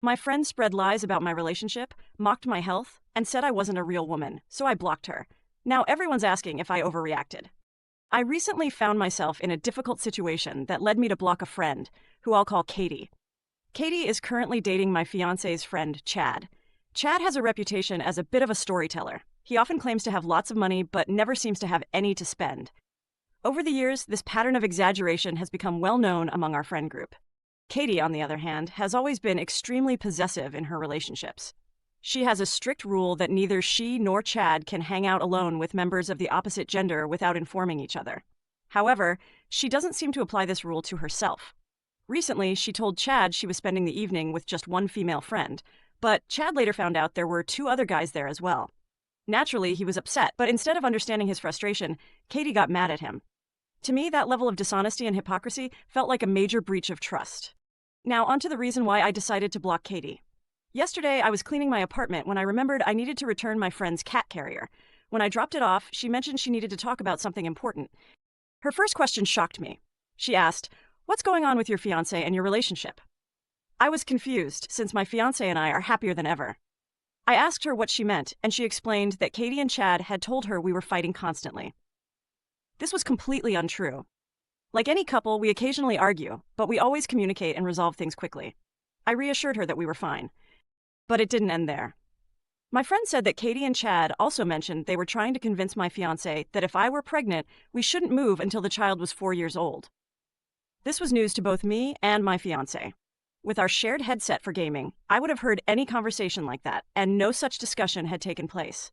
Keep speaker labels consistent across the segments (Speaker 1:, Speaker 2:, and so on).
Speaker 1: My friend spread lies about my relationship, mocked my health, and said I wasn't a real woman, so I blocked her. Now everyone's asking if I overreacted. I recently found myself in a difficult situation that led me to block a friend, who I'll call Katie. Katie is currently dating my fiance's friend, Chad. Chad has a reputation as a bit of a storyteller. He often claims to have lots of money, but never seems to have any to spend. Over the years, this pattern of exaggeration has become well known among our friend group. Katie, on the other hand, has always been extremely possessive in her relationships. She has a strict rule that neither she nor Chad can hang out alone with members of the opposite gender without informing each other. However, she doesn't seem to apply this rule to herself. Recently, she told Chad she was spending the evening with just one female friend, but Chad later found out there were two other guys there as well. Naturally, he was upset, but instead of understanding his frustration, Katie got mad at him. To me, that level of dishonesty and hypocrisy felt like a major breach of trust. Now, onto the reason why I decided to block Katie. Yesterday, I was cleaning my apartment when I remembered I needed to return my friend's cat carrier. When I dropped it off, she mentioned she needed to talk about something important. Her first question shocked me. She asked, "What's going on with your fiancé and your relationship?" I was confused, since my fiancé and I are happier than ever. I asked her what she meant, and she explained that Katie and Chad had told her we were fighting constantly. This was completely untrue. Like any couple, we occasionally argue, but we always communicate and resolve things quickly. I reassured her that we were fine. But it didn't end there. My friend said that Katie and Chad also mentioned they were trying to convince my fiancé that if I were pregnant, we shouldn't move until the child was 4 years old. This was news to both me and my fiancé. With our shared headset for gaming, I would have heard any conversation like that, and no such discussion had taken place.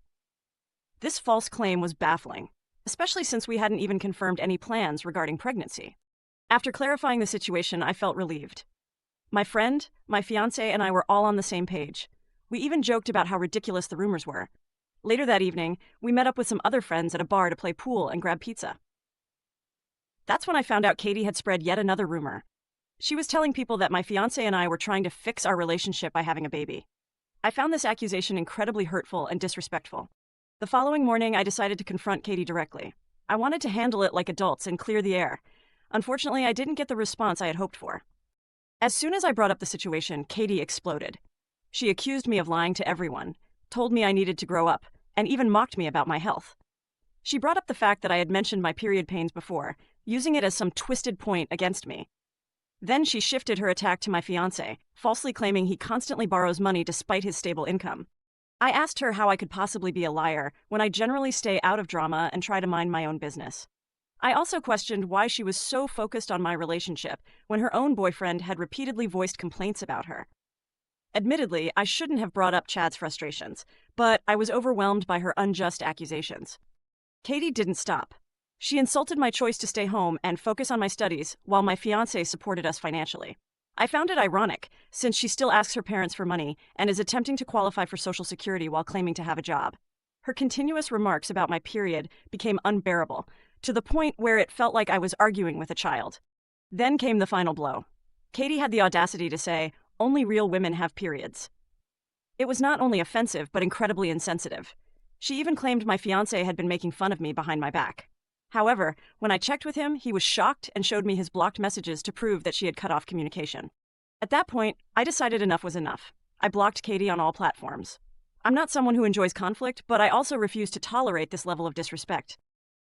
Speaker 1: This false claim was baffling, especially since we hadn't even confirmed any plans regarding pregnancy. After clarifying the situation, I felt relieved. My friend, my fiancé, and I were all on the same page. We even joked about how ridiculous the rumors were. Later that evening, we met up with some other friends at a bar to play pool and grab pizza. That's when I found out Katie had spread yet another rumor. She was telling people that my fiancé and I were trying to fix our relationship by having a baby. I found this accusation incredibly hurtful and disrespectful. The following morning, I decided to confront Katie directly. I wanted to handle it like adults and clear the air. Unfortunately, I didn't get the response I had hoped for. As soon as I brought up the situation, Katie exploded. She accused me of lying to everyone, told me I needed to grow up, and even mocked me about my health. She brought up the fact that I had mentioned my period pains before, using it as some twisted point against me. Then she shifted her attack to my fiancé, falsely claiming he constantly borrows money despite his stable income. I asked her how I could possibly be a liar when I generally stay out of drama and try to mind my own business. I also questioned why she was so focused on my relationship when her own boyfriend had repeatedly voiced complaints about her. Admittedly, I shouldn't have brought up Chad's frustrations, but I was overwhelmed by her unjust accusations. Katie didn't stop. She insulted my choice to stay home and focus on my studies while my fiancé supported us financially. I found it ironic, since she still asks her parents for money and is attempting to qualify for Social Security while claiming to have a job. Her continuous remarks about my period became unbearable, to the point where it felt like I was arguing with a child. Then came the final blow. Katie had the audacity to say, "Only real women have periods." It was not only offensive, but incredibly insensitive. She even claimed my fiancé had been making fun of me behind my back. However, when I checked with him, he was shocked and showed me his blocked messages to prove that she had cut off communication. At that point, I decided enough was enough. I blocked Katie on all platforms. I'm not someone who enjoys conflict, but I also refuse to tolerate this level of disrespect.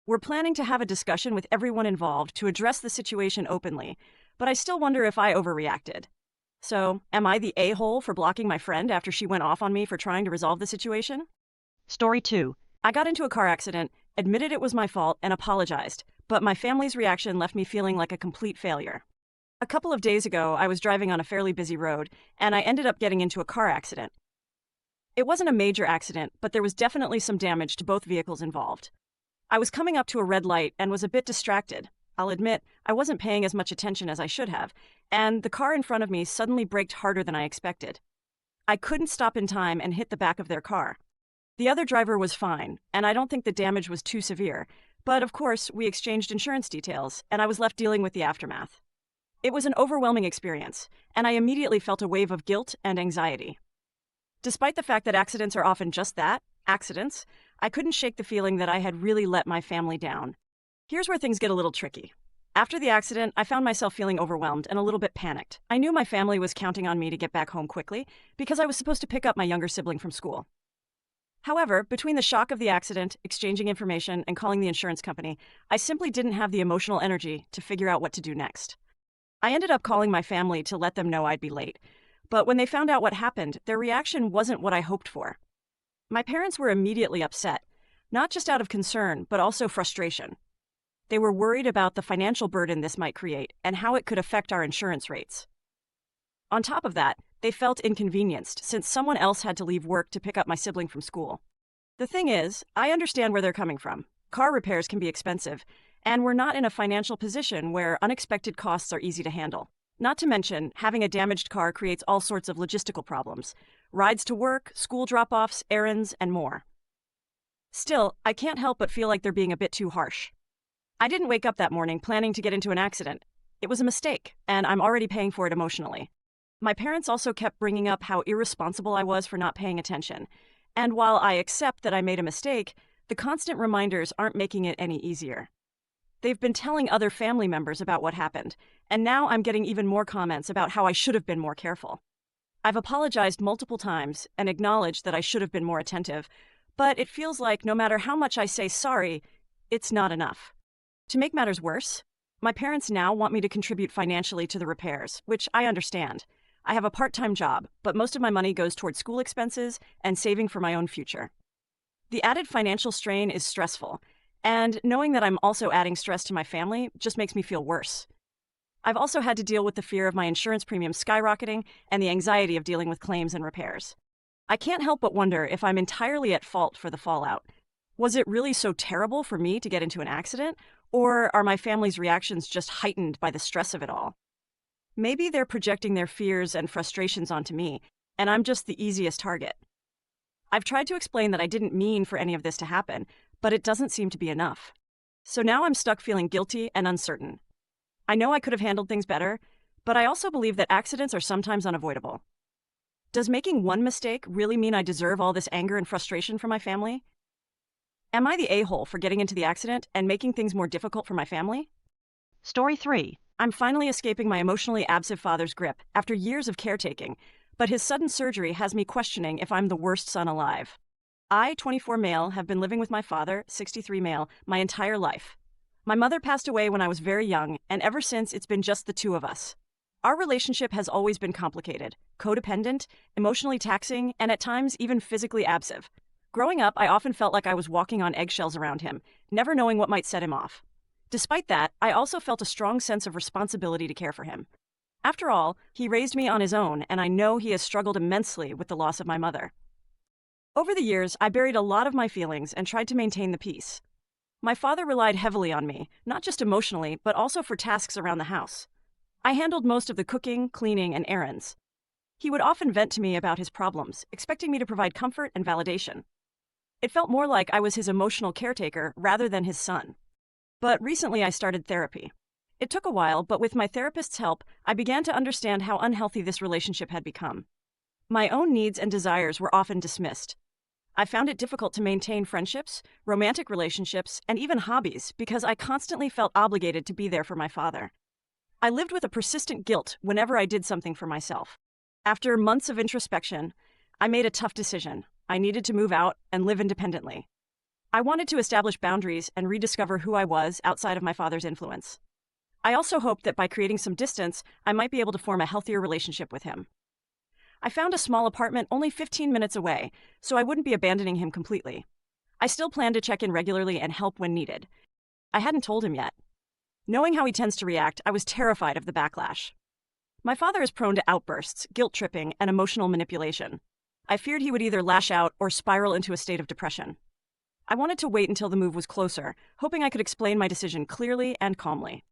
Speaker 1: We're planning to have a discussion with everyone involved to address the situation openly, but I still wonder if I overreacted. So, am I the a-hole for blocking my friend after she went off on me for trying to resolve the situation? Story 2. I got into a car accident, admitted it was my fault, and apologized, but my family's reaction left me feeling like a complete failure. A couple of days ago, I was driving on a fairly busy road, and I ended up getting into a car accident. It wasn't a major accident, but there was definitely some damage to both vehicles involved. I was coming up to a red light and was a bit distracted. I'll admit, I wasn't paying as much attention as I should have, and the car in front of me suddenly braked harder than I expected. I couldn't stop in time and hit the back of their car. The other driver was fine, and I don't think the damage was too severe, but of course, we exchanged insurance details, and I was left dealing with the aftermath. It was an overwhelming experience, and I immediately felt a wave of guilt and anxiety. Despite the fact that accidents are often just that, accidents, I couldn't shake the feeling that I had really let my family down. Here's where things get a little tricky. After the accident, I found myself feeling overwhelmed and a little bit panicked. I knew my family was counting on me to get back home quickly because I was supposed to pick up my younger sibling from school. However, between the shock of the accident, exchanging information, and calling the insurance company, I simply didn't have the emotional energy to figure out what to do next. I ended up calling my family to let them know I'd be late, but when they found out what happened, their reaction wasn't what I hoped for. My parents were immediately upset, not just out of concern, but also frustration. They were worried about the financial burden this might create and how it could affect our insurance rates. On top of that, they felt inconvenienced since someone else had to leave work to pick up my sibling from school. The thing is, I understand where they're coming from. Car repairs can be expensive, and we're not in a financial position where unexpected costs are easy to handle. Not to mention, having a damaged car creates all sorts of logistical problems: rides to work, school drop-offs, errands, and more. Still, I can't help but feel like they're being a bit too harsh. I didn't wake up that morning planning to get into an accident. It was a mistake, and I'm already paying for it emotionally. My parents also kept bringing up how irresponsible I was for not paying attention. And while I accept that I made a mistake, the constant reminders aren't making it any easier. They've been telling other family members about what happened, and now I'm getting even more comments about how I should have been more careful. I've apologized multiple times and acknowledged that I should have been more attentive, but it feels like no matter how much I say sorry, it's not enough. To make matters worse, my parents now want me to contribute financially to the repairs, which I understand. I have a part-time job, but most of my money goes toward school expenses and saving for my own future. The added financial strain is stressful, and knowing that I'm also adding stress to my family just makes me feel worse. I've also had to deal with the fear of my insurance premiums skyrocketing and the anxiety of dealing with claims and repairs. I can't help but wonder if I'm entirely at fault for the fallout. Was it really so terrible for me to get into an accident, or are my family's reactions just heightened by the stress of it all? Maybe they're projecting their fears and frustrations onto me, and I'm just the easiest target. I've tried to explain that I didn't mean for any of this to happen, but it doesn't seem to be enough. So now I'm stuck feeling guilty and uncertain. I know I could have handled things better, but I also believe that accidents are sometimes unavoidable. Does making one mistake really mean I deserve all this anger and frustration from my family? Am I the a-hole for getting into the accident and making things more difficult for my family? Story 3. I'm finally escaping my emotionally absent father's grip after years of caretaking, but his sudden surgery has me questioning if I'm the worst son alive. I, 24 male, have been living with my father, 63 male, my entire life. My mother passed away when I was very young, and ever since it's been just the two of us. Our relationship has always been complicated, codependent, emotionally taxing, and at times even physically abusive. Growing up, I often felt like I was walking on eggshells around him, never knowing what might set him off. Despite that, I also felt a strong sense of responsibility to care for him. After all, he raised me on his own, and I know he has struggled immensely with the loss of my mother. Over the years, I buried a lot of my feelings and tried to maintain the peace. My father relied heavily on me, not just emotionally, but also for tasks around the house. I handled most of the cooking, cleaning, and errands. He would often vent to me about his problems, expecting me to provide comfort and validation. It felt more like I was his emotional caretaker rather than his son. But recently I started therapy. It took a while, but with my therapist's help, I began to understand how unhealthy this relationship had become. My own needs and desires were often dismissed. I found it difficult to maintain friendships, romantic relationships, and even hobbies because I constantly felt obligated to be there for my father. I lived with a persistent guilt whenever I did something for myself. After months of introspection, I made a tough decision. I needed to move out and live independently. I wanted to establish boundaries and rediscover who I was outside of my father's influence. I also hoped that by creating some distance, I might be able to form a healthier relationship with him. I found a small apartment only 15 minutes away, so I wouldn't be abandoning him completely. I still planned to check in regularly and help when needed. I hadn't told him yet. Knowing how he tends to react, I was terrified of the backlash. My father is prone to outbursts, guilt-tripping, and emotional manipulation. I feared he would either lash out or spiral into a state of depression. I wanted to wait until the move was closer, hoping I could explain my decision clearly and calmly.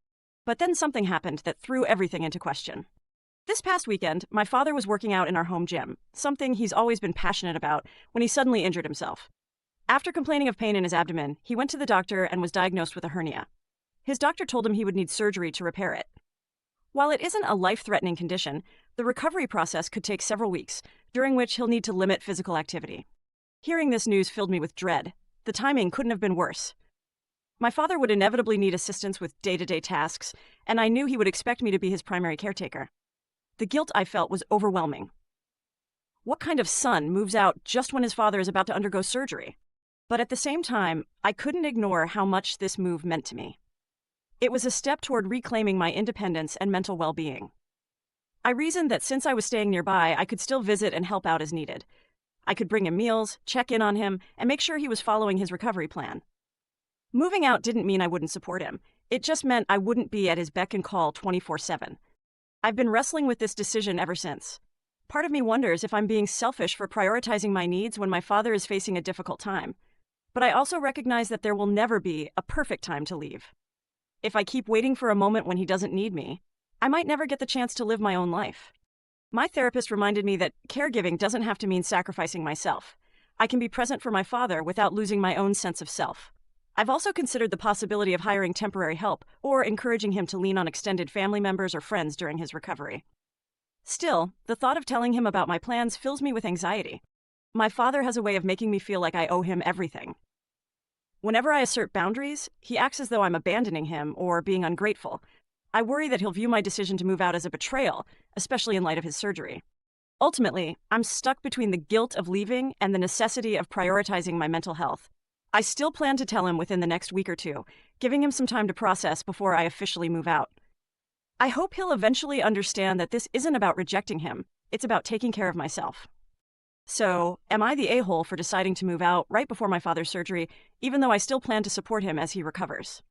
Speaker 1: But then something happened that threw everything into question. This past weekend, my father was working out in our home gym, something he's always been passionate about, when he suddenly injured himself. After complaining of pain in his abdomen, he went to the doctor and was diagnosed with a hernia. His doctor told him he would need surgery to repair it. While it isn't a life-threatening condition, the recovery process could take several weeks, during which he'll need to limit physical activity. Hearing this news filled me with dread. The timing couldn't have been worse. My father would inevitably need assistance with day-to-day tasks, and I knew he would expect me to be his primary caretaker. The guilt I felt was overwhelming. What kind of son moves out just when his father is about to undergo surgery? But at the same time, I couldn't ignore how much this move meant to me. It was a step toward reclaiming my independence and mental well-being. I reasoned that since I was staying nearby, I could still visit and help out as needed. I could bring him meals, check in on him, and make sure he was following his recovery plan. Moving out didn't mean I wouldn't support him. It just meant I wouldn't be at his beck and call 24/7. I've been wrestling with this decision ever since. Part of me wonders if I'm being selfish for prioritizing my needs when my father is facing a difficult time. But I also recognize that there will never be a perfect time to leave. If I keep waiting for a moment when he doesn't need me, I might never get the chance to live my own life. My therapist reminded me that caregiving doesn't have to mean sacrificing myself. I can be present for my father without losing my own sense of self. I've also considered the possibility of hiring temporary help or encouraging him to lean on extended family members or friends during his recovery. Still, the thought of telling him about my plans fills me with anxiety. My father has a way of making me feel like I owe him everything. Whenever I assert boundaries, he acts as though I'm abandoning him or being ungrateful. I worry that he'll view my decision to move out as a betrayal, especially in light of his surgery. Ultimately, I'm stuck between the guilt of leaving and the necessity of prioritizing my mental health. I still plan to tell him within the next week or two, giving him some time to process before I officially move out. I hope he'll eventually understand that this isn't about rejecting him, it's about taking care of myself. So, am I the a-hole for deciding to move out right before my father's surgery, even though I still plan to support him as he recovers?